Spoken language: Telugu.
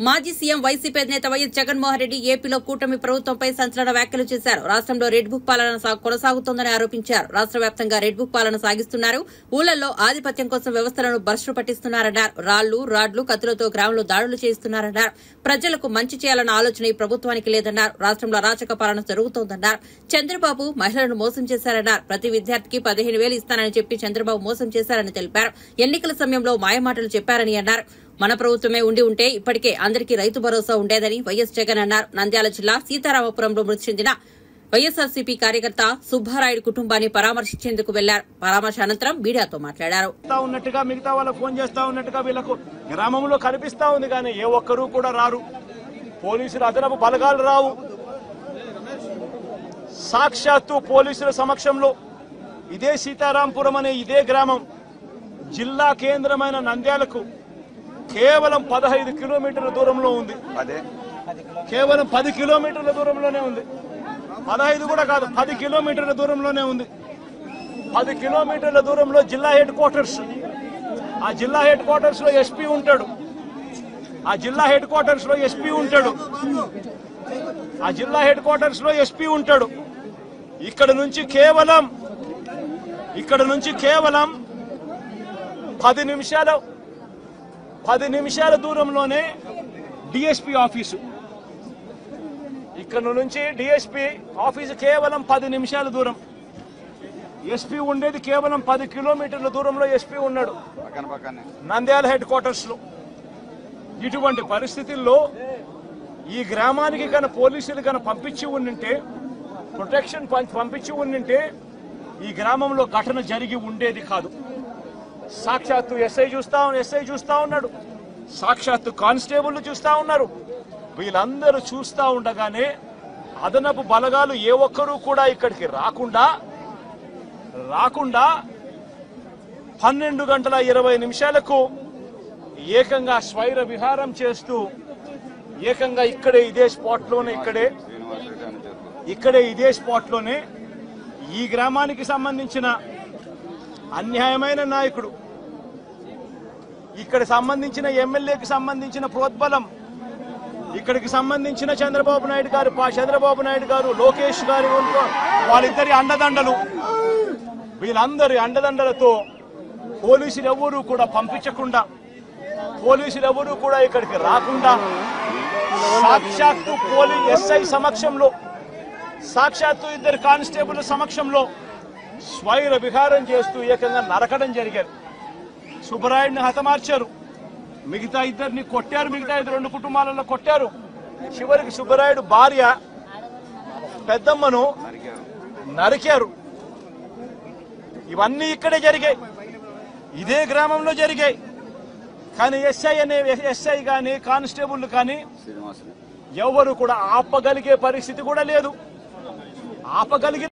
మాజీ సీఎం వైసీపీ అధినేత వైఎస్ జగన్మోహన్ రెడ్డి ఏపీలో కూటమి ప్రభుత్వంపై సంచలన వ్యాఖ్యలు చేశారు. రాష్ట్రంలో రెడ్ బుక్ పాలన కొనసాగుతోందని ఆరోపించారు. రాష్ట్ర వ్యాప్తంగా రెడ్ బుక్ పాలన సాగిస్తున్నారు. ఊళ్లలో ఆధిపత్యం కోసం వ్యవస్థలను భ్రష్టు పట్టిస్తున్నారన్నారు. రాళ్లు రాడ్లు కత్తులతో గ్రామంలో దాడులు చేస్తున్నారన్నారు. ప్రజలకు మంచి చేయాలన్న ఆలోచన ఈ ప్రభుత్వానికి లేదన్నారు. రాష్ట్రంలో అరాచక పాలన జరుగుతోందన్నారు. చంద్రబాబు మహిళలను మోసం చేశారన్నారు. ప్రతి విద్యార్థికి 15,000 ఇస్తానని చెప్పి చంద్రబాబు మోసం చేశారని తెలిపారు. ఎన్నికల సమయంలో మాయమాటలు చెప్పారని అన్నారు. మన ప్రభుత్వమే ఉంటే ఇప్పటికే అందరికీ రైతు భరోసా ఉండేదని వైఎస్ జగన్ అన్నారు. నంద్యాల జిల్లా సీతారామపురంలో మృతి చెందిన వైఎస్ఆర్సీపీ కార్యకర్త సుబ్బారాయుడు కుటుంబాన్ని పరామర్శించేందుకు వెళ్లారు. పరామర్శ అనంతరం మీడియాతో మాట్లాడారు. మిగతా వాళ్ళకు ఫోన్ చేస్తా ఉన్నట్టుగా వీళ్ళకు గ్రామంలో కనిపిస్తా ఉంది, కానీ ఏ ఒక్కరూ కూడా రారు. పోలీసులు అదనపు బలగాలు రావు. సాక్షాత్తు పోలీసుల సమక్షంలో ఇదే సీతారాంపురం అనే ఇదే గ్రామం జిల్లా కేంద్రమైన నంద్యాలకు కేవలం 15 కిలోమీటర్ల దూరంలో ఉంది. కేవలం 10 కిలోమీటర్ల దూరంలోనే ఉంది. 15 కూడా కాదు, 10 కిలోమీటర్ల దూరంలోనే ఉంది. 10 కిలోమీటర్ల దూరంలో జిల్లా హెడ్ క్వార్టర్స్. ఆ జిల్లా హెడ్ క్వార్టర్స్ లో ఎస్పీ ఉంటాడు. ఆ జిల్లా హెడ్ క్వార్టర్స్ లో ఎస్పీ ఉంటాడు. ఆ జిల్లా హెడ్ క్వార్టర్స్ లో ఎస్పీ ఉంటాడు. ఇక్కడ నుంచి కేవలం 10 నిమిషాల దూరంలోనే డిఎస్పీ ఆఫీసు. ఇక్కడ నుంచి డిఎస్పీ ఆఫీసు కేవలం 10 నిమిషాల దూరం. ఎస్పీ ఉండేది కేవలం 10 కిలోమీటర్ల దూరంలో ఎస్పీ ఉన్నాడు నంద్యాల హెడ్ క్వార్టర్స్ లో. ఇటువంటి పరిస్థితుల్లో ఈ గ్రామానికి కనుక పోలీసులు కనుక పంపించి ఉండింటే, ప్రొటెక్షన్ పంపించి ఉండింటే ఈ గ్రామంలో ఘటన జరిగి ఉండేది కాదు. సాక్షాత్తు ఎస్ఐ చూస్తా ఉన్నాడు. సాక్షాత్తు కానిస్టేబుల్ చూస్తా ఉన్నారు. వీళ్ళందరూ చూస్తా ఉండగానే అదనపు బలగాలు ఏ ఒక్కరూ కూడా ఇక్కడికి రాకుండా 12:20 ఏకంగా స్వైర విహారం చేస్తూ ఏకంగా ఇక్కడే ఇదే స్పాట్లోనే ఈ గ్రామానికి సంబంధించిన అన్యాయమైన నాయకుడు, ఇక్కడ సంబంధించిన ఎమ్మెల్యేకి సంబంధించిన ప్రోద్బలం, ఇక్కడికి సంబంధించిన చంద్రబాబు నాయుడు గారు లోకేష్ గారు వాళ్ళిద్దరి అండదండలు, వీళ్ళందరి అండదండలతో పోలీసులు ఎవరూ కూడా పంపించకుండా, పోలీసులు ఎవరూ కూడా ఇక్కడికి రాకుండా సాక్షాత్తు ఎస్ఐ సమక్షంలో, సాక్షాత్తు ఇద్దరు కానిస్టేబుల్ సమక్షంలో స్వైర విహారం చేస్తూ ఏకంగా నరకడం జరిగారు. సుబ్బరాయుడిని హతమార్చారు. మిగతా ఇద్దరిని కొట్టారు. మిగతా 2 కుటుంబాలలో కొట్టారు. చివరికి సుబ్బరాయుడు భార్య పెద్దమ్మను నరికారు. ఇవన్నీ ఇక్కడే జరిగాయి, ఇదే గ్రామంలో జరిగాయి. కానీ ఎస్ఐ కానీ కానిస్టేబుల్ కానీ ఎవరు కూడా ఆపగలిగే పరిస్థితి కూడా లేదు. ఆపగలిగే